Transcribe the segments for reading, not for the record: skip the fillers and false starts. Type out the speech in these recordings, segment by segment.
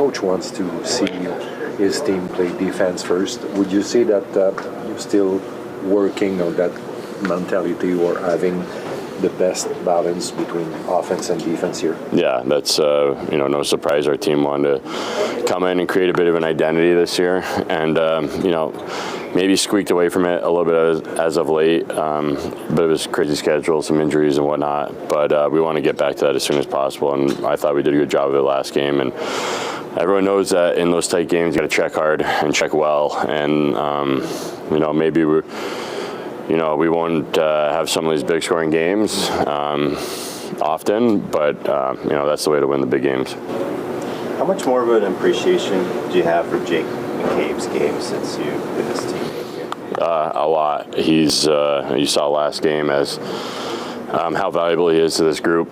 coach wants to see his team play defense first. Would you say that you're still working on that mentality or having the best balance between offense and defense here? Yeah, that's no surprise. Our team wanted to come in and create a bit of an identity this year, and maybe squeaked away from it a little bit as of late. But it was a crazy schedule, some injuries and whatnot. But we want to get back to that as soon as possible, and I thought we did a good job of it last game. And everyone knows that in those tight games, you got to check hard and check well, and maybe we won't have some of these big scoring games often, but that's the way to win the big games. How much more of an appreciation do you have for Jake McCabe's game since you've been his teammate here? A lot. He's you saw last game as how valuable he is to this group.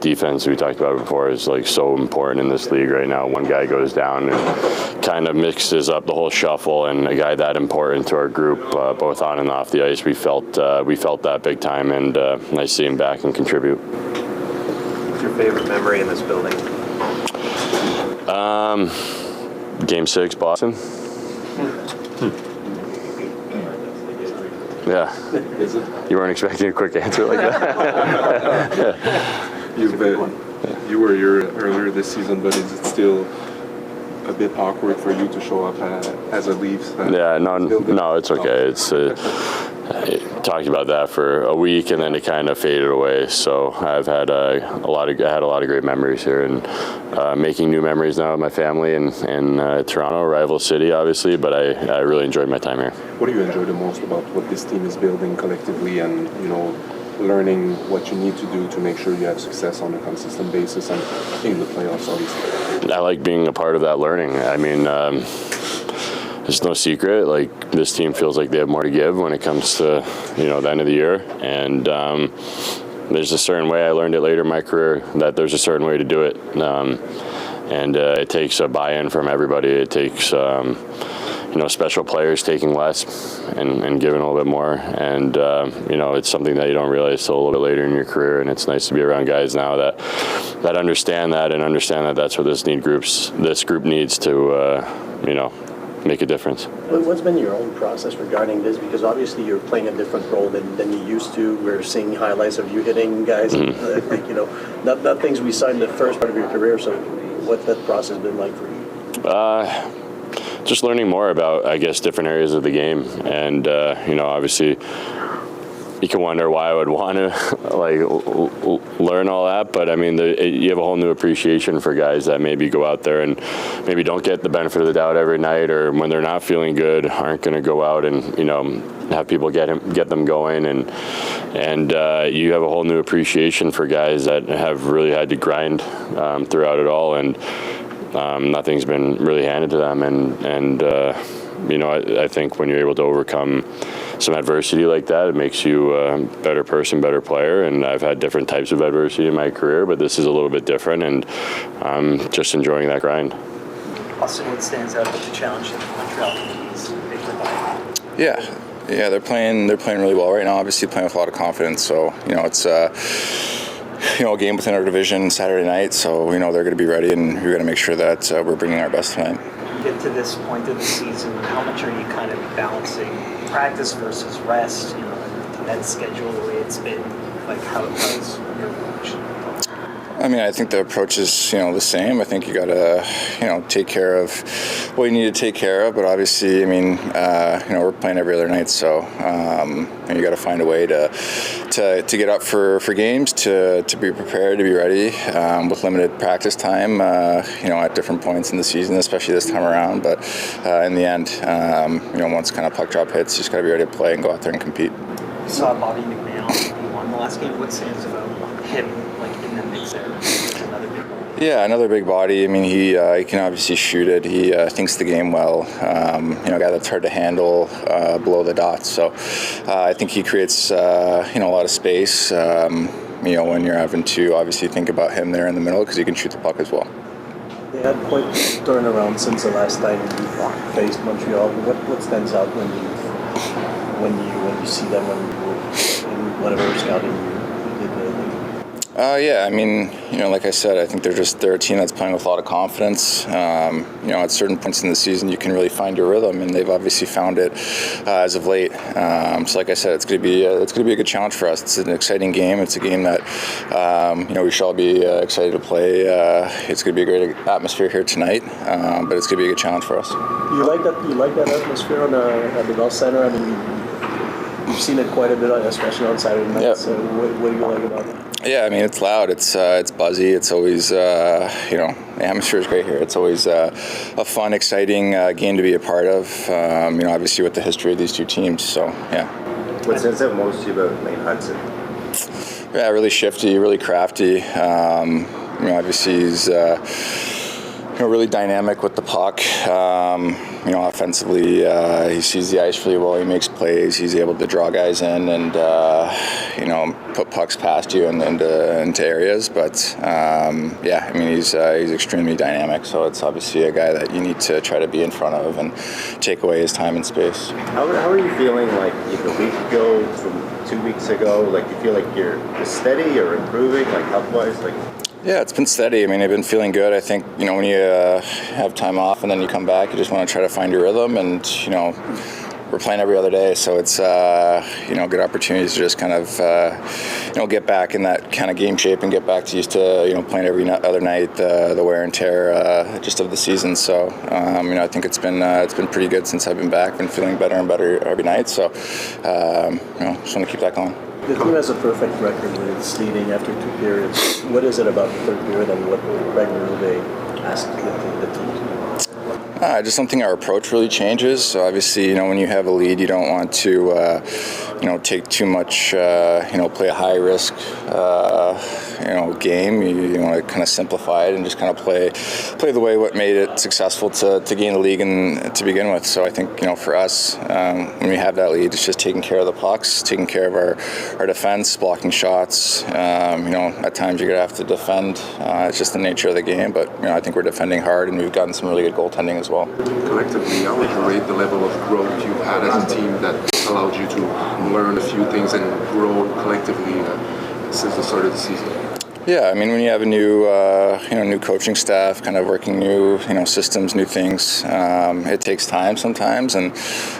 Defense, we talked about it before, is like so important in this league right now. One guy goes down and kind of mixes up the whole shuffle, and a guy that important to our group, both on and off the ice, we felt that big time, and nice to see him back and contribute. What's your favorite memory in this building? Game 6, Boston. Yeah. You weren't expecting a quick answer like that? You were here earlier this season, but is it still a bit awkward for you to show up as a Leafs? No, it's okay. It's talked about that for a week, and then it kind of faded away. So I've had a lot of great memories here, and making new memories now with my family in Toronto, rival city, obviously. But I really enjoyed my time here. What do you enjoy the most about what this team is building collectively, and learning what you need to do to make sure you have success on a consistent basis and in the playoffs, obviously? I like being a part of that learning. I mean, there's no secret. Like, this team feels like they have more to give when it comes to the end of the year, and there's a certain way. I learned it later in my career that there's a certain way to do it, and it takes a buy-in from everybody. It takes special players taking less and giving a little bit more, and it's something that you don't realize till a little bit later in your career, and it's nice to be around guys now that understand that and understand that that's what this group needs to make a difference. What's been your own process regarding this? Because obviously you're playing a different role than you used to. We're seeing highlights of you hitting guys, not things we saw in the first part of your career. So what's that process been like for you? Just learning more about, I guess, different areas of the game, and obviously you can wonder why I would want to learn all that, but I mean, you have a whole new appreciation for guys that maybe go out there and maybe don't get the benefit of the doubt every night, or when they're not feeling good, aren't going to go out and have people get them going, and you have a whole new appreciation for guys that have really had to grind throughout it all, and nothing's been really handed to them, and I think when you're able to overcome some adversity like that, it makes you a better person, better player. And I've had different types of adversity in my career, but this is a little bit different, and I'm just enjoying that grind. Also, what stands out about the challenge that the Montreal Canadiens they provide? Yeah, they're playing really well right now. Obviously, playing with a lot of confidence. So it's a game within our division Saturday night. So they're going to be ready, and we're going to make sure that we're bringing our best tonight. Get to this point of the season, how much are you kind of balancing practice versus rest? The men's schedule, the way it's been, like how is your approach? I mean, I think the approach is, the same. I think you got to, take care of what you need to take care of. But obviously, I mean, we're playing every other night, so you got to find a way to get up for games, to be prepared, to be ready with limited practice time, at different points in the season, especially this time around. But in the end, once kind of puck drop hits, you just got to be ready to play and go out there and compete. You saw Bobby McNair, he won the last game. What stands about him, in the mix there? Another big body. Yeah, another big body. I mean, he can obviously shoot it. He thinks the game well. A guy that's hard to handle below the dots. So I think he creates a lot of space. When you're having to obviously think about him there in the middle, because he can shoot the puck as well. They had quite a turnaround since the last time you faced Montreal. What stands out when you see them in whatever scouting you did? Yeah, I mean, like I said, I think they're a team that's playing with a lot of confidence. At certain points in the season, you can really find your rhythm, and they've obviously found it as of late. So, like I said, it's going to be a good challenge for us. It's an exciting game. It's a game that we should all be excited to play. It's going to be a great atmosphere here tonight, but it's going to be a good challenge for us. You like that atmosphere at the Bell Center? I mean, you've seen it quite a bit, especially on Saturday nights. Yep. So what do you like about it? Yeah, I mean, it's loud, it's buzzy, it's always, the atmosphere is great here. It's always a fun, exciting game to be a part of, obviously with the history of these two teams, so, yeah. What stands out most to you about Lane Hudson? Yeah, really shifty, really crafty. Obviously he's really dynamic with the puck. Offensively, he sees the ice really well. He makes plays. He's able to draw guys in and put pucks past you and into areas. But he's extremely dynamic. So it's obviously a guy that you need to try to be in front of and take away his time and space. How are you feeling like a week ago from 2 weeks ago? Like, do you feel like you're steady or improving, like health-wise? Yeah, it's been steady. I mean, I've been feeling good. I think, when you have time off and then you come back, you just want to try to find your rhythm. And, we're playing every other day. So it's, good opportunities to just kind of, get back in that kind of game shape and get back to used to, playing every other night, the wear and tear just of the season. So, I think it's been pretty good since I've been back. Been feeling better and better every night. So, just want to keep that going. The team has a perfect record when it's leading after 2 periods. What is it about the third period and what Berube asked the team to do? I just don't think our approach really changes. So obviously, when you have a lead, you don't want to, take too much, play a high risk, game. You want to kind of simplify it and just kind of play the way what made it successful to gain the league and to begin with. So I think, for us, when we have that lead, it's just taking care of the pucks, taking care of our defense, blocking shots. At times you're going to have to defend. It's just the nature of the game. But, I think we're defending hard and we've gotten some really good goaltending as well. Collectively, how would you rate the level of growth you've had as a team that allowed you to learn a few things and grow collectively since the start of the season? Yeah, I mean, when you have a new coaching staff, kind of working new, systems, new things, it takes time sometimes, and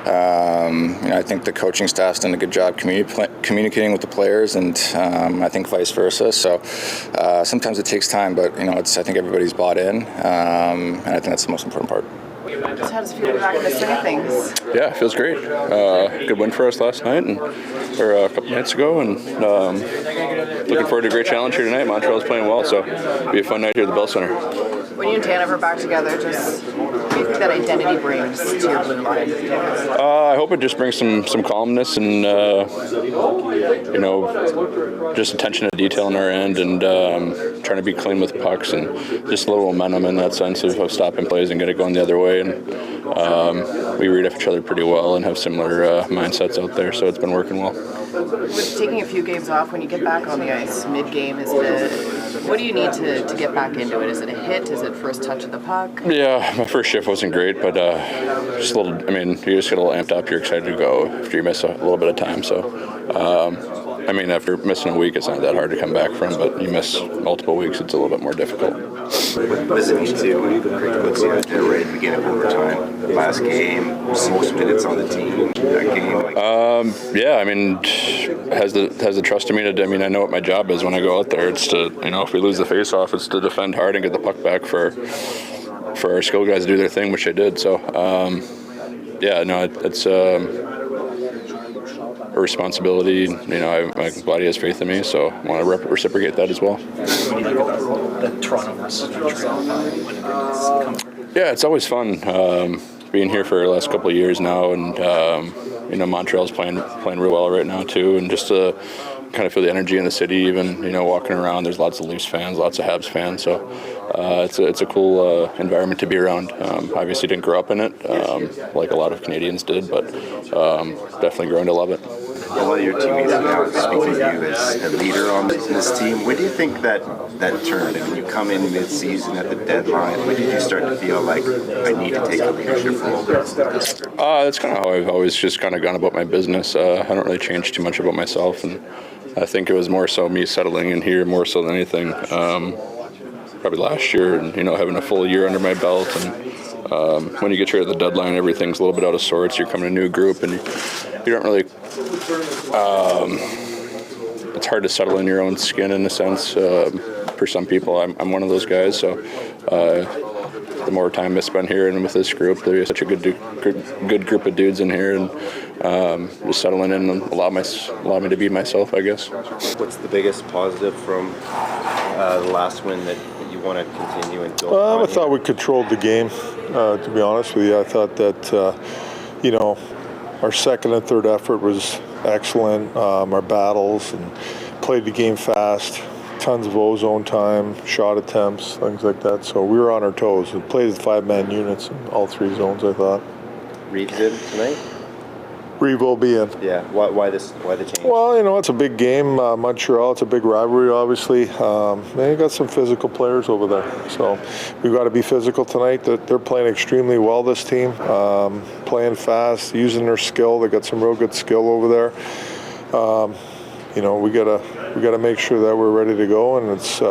I think the coaching staff's done a good job communicating with the players, and I think vice versa. So sometimes it takes time, but I think everybody's bought in, and I think that's the most important part. Just how does it feel to be back in the swing of things? Yeah, it feels great. Good win for us last night, or a couple nights ago, and looking forward to a great challenge here tonight. Montreal's playing well, so it'll be a fun night here at the Bell Center. When you and Tanev are back together, just what do you think that identity brings to your blue line? I hope it just brings some calmness and just attention to detail on our end, and trying to be clean with pucks and just a little momentum in that sense of stopping plays and get it going the other way. And we read off each other pretty well and have similar mindsets out there, so it's been working well. With taking a few games off, when you get back on the ice mid-game, what do you need to get back into it? Is it a hit? Is it first touch of the puck? Yeah, my first shift wasn't great, but just a little. I mean, you just get a little amped up. You're excited to go after you miss a little bit of time. So, after missing a week, it's not that hard to come back from. But you miss multiple weeks, it's a little bit more difficult. What does it mean to puts you at ready to begin overtime? The last game, most minutes on the team. That game. Has the trust in me to. I know what my job is when I go out there. It's to if we lose the face-off, it's to defend hard and get the puck back for our skill guys to do their thing, which they did. So, it's a responsibility. I'm glad he has faith in me, so I want to reciprocate that as well. Yeah, it's always fun being here for the last couple of years now, and Montreal's playing real well right now too, and just to kind of feel the energy in the city. Even walking around, there's lots of Leafs fans, lots of Habs fans, so it's a cool environment to be around. Obviously didn't grow up in it like a lot of Canadians did, but definitely growing to love it. A lot of your teammates now speak of you as a leader on this team. When do you think that turned? When you come in mid-season at the deadline, when did you start to feel like I need to take a leadership role? That's kind of how I've always just kind of gone about my business. I don't really change too much about myself, and I think it was more so me settling in here more so than anything. Probably last year, and having a full year under my belt, and when you get here at the deadline, everything's a little bit out of sorts. You're coming to a new group, and you don't really. It's hard to settle in your own skin in a sense. For some people, I'm one of those guys. So the more time I spend here and with this group, there's such a good group of dudes in here, and just settling in and allow me to be myself, I guess. What's the biggest positive from the last win that you want to continue and build on? I thought we controlled the game, to be honest with you. I thought that, our second and third effort was excellent. Our battles and played the game fast. Tons of ozone time, shot attempts, things like that. So we were on our toes. We played with 5-man units in all 3 zones, I thought. Reeves in tonight? Reeve will be in. Yeah. Why the change? Well, it's a big game. Montreal, it's a big rivalry, obviously. They got some physical players over there. So we've got to be physical tonight. They're playing extremely well, this team. Playing fast, using their skill. They got some real good skill over there. We got to make sure that we're ready to go, and it's, we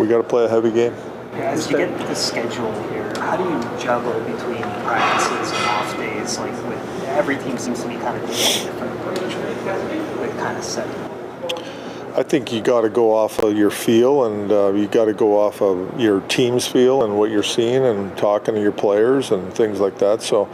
got to play a heavy game. As you get the schedule here, how do you juggle between practices and off days? Like, with every team seems to be kind of taking a different approach with kind of setting. I think you got to go off of your feel, and you got to go off of your team's feel and what you're seeing and talking to your players and things like that. So,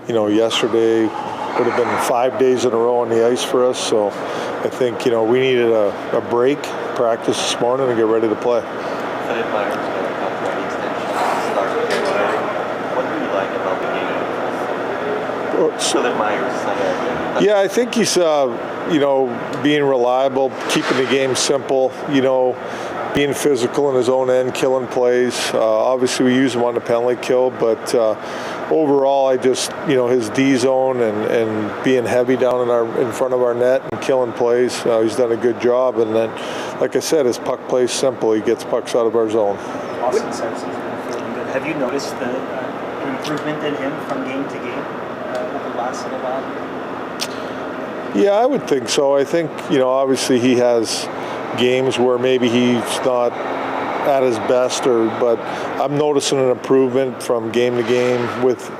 yesterday would have been 5 days in a row on the ice for us. So I think, we needed a break, practice this morning, and get ready to play. Philip Myers got a contract extension to start the February. What do you like about the game? Philip Myers. Yeah, I think he's, being reliable, keeping the game simple, being physical in his own end, killing plays. Obviously, we use him on the penalty kill, but overall, I just, his D zone and being heavy down in front of our net and killing plays, he's done a good job. And then, like I said, his puck plays simple. He gets pucks out of our zone. Auston says he's been feeling good. Have you noticed the improvement in him from game to game over the last little while? Yeah, I would think so. I think, obviously he has games where maybe he's not at his best, but I'm noticing an improvement from game to game with,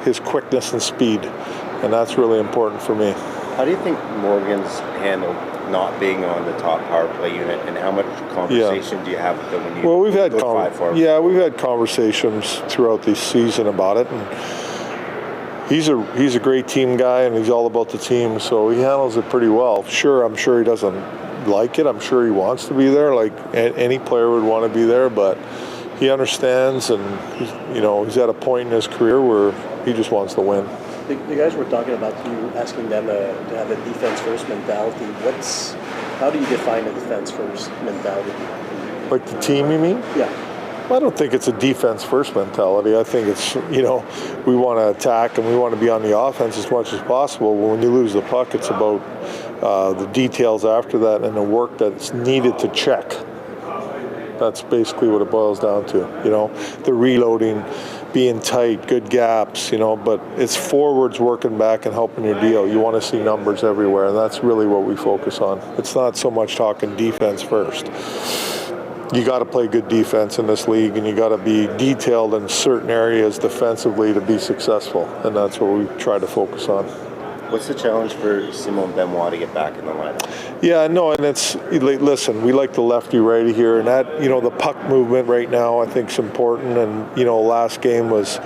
his quickness and speed, and that's really important for me. How do you think Morgan's handled not being on the top power play unit, and how much conversation do you have with them when you we've had we've had conversations throughout the season about it, and he's a great team guy, and he's all about the team, so he handles it pretty well. Sure, I'm sure he doesn't like it. I'm sure he wants to be there, like any player would want to be there, but he understands, and he's at a point in his career where he just wants to win. The guys were talking about you asking them to have a defense-first mentality. How do you define a defense-first mentality? Like the team, you mean? Yeah. I don't think it's a defense-first mentality. I think it's, we want to attack and we want to be on the offense as much as possible. When you lose the puck, it's about the details after that and the work that's needed to check. That's basically what it boils down to, the reloading, being tight, good gaps, but it's forwards working back and helping your deal. You want to see numbers everywhere, and that's really what we focus on. It's not so much talking defense first. You got to play good defense in this league, and you got to be detailed in certain areas defensively to be successful, and that's what we try to focus on. What's the challenge for Simon Benoit to get back in the lineup? Yeah, no, and listen, we like the lefty-righty here, and that, the puck movement right now I think is important, and, last game was,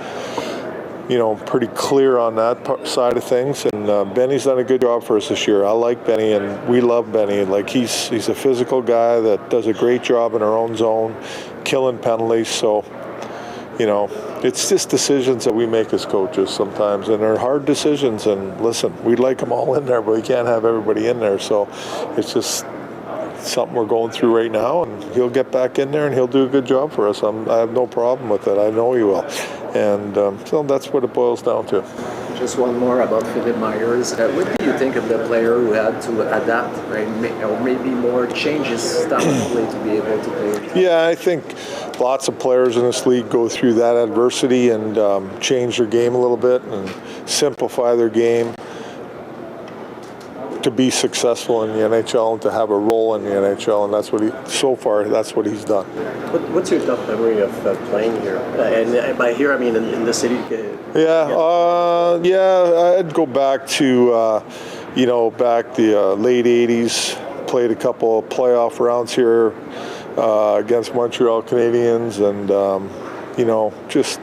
pretty clear on that side of things, and Benny's done a good job for us this year. I like Benny, and we love Benny. Like, he's a physical guy that does a great job in our own zone, killing penalties, so, it's just decisions that we make as coaches sometimes, and they're hard decisions, and listen, we'd like them all in there, but we can't have everybody in there, so it's just something we're going through right now, and he'll get back in there and he'll do a good job for us. I have no problem with it. I know he will, and so that's what it boils down to. Just one more about Philip Myers. What do you think of the player who had to adapt, right? Or maybe more change his style of play to be able to play? Yeah, I think lots of players in this league go through that adversity and change their game a little bit and simplify their game. to be successful in the NHL and to have a role in the NHL, and that's what that's what he's done. What's your top memory of playing here? And by here, I mean in the city. I'd go back to back the late '80s. Played a couple of playoff rounds here against Montreal Canadiens, and just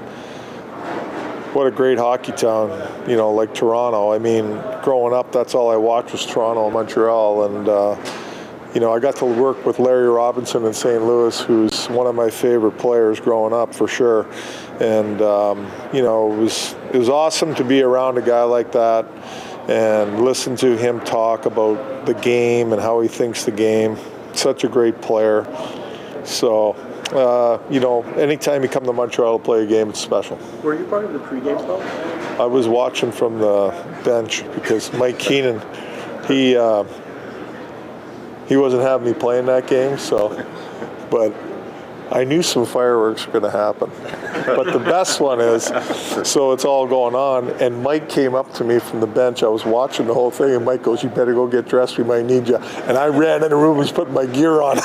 what a great hockey town, like Toronto. I mean, growing up, that's all I watched was Toronto and Montreal, and I got to work with Larry Robinson in St. Louis, who's one of my favorite players growing up for sure. And it was awesome to be around a guy like that and listen to him talk about the game and how he thinks the game. Such a great player. So, anytime you come to Montreal to play a game, it's special. Were you part of the pregame club? I was watching from the bench because Mike Keenan, he wasn't having me playing that game, but I knew some fireworks were going to happen. But the best one is, so it's all going on, and Mike came up to me from the bench. I was watching the whole thing, and Mike goes, "You better go get dressed. We might need you." And I ran in the room and was putting my gear on.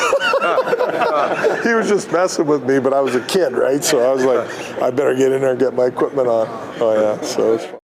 He was just messing with me, but I was a kid, right? So I was like, I better get in there and get my equipment on. Oh, yeah. So it's fun.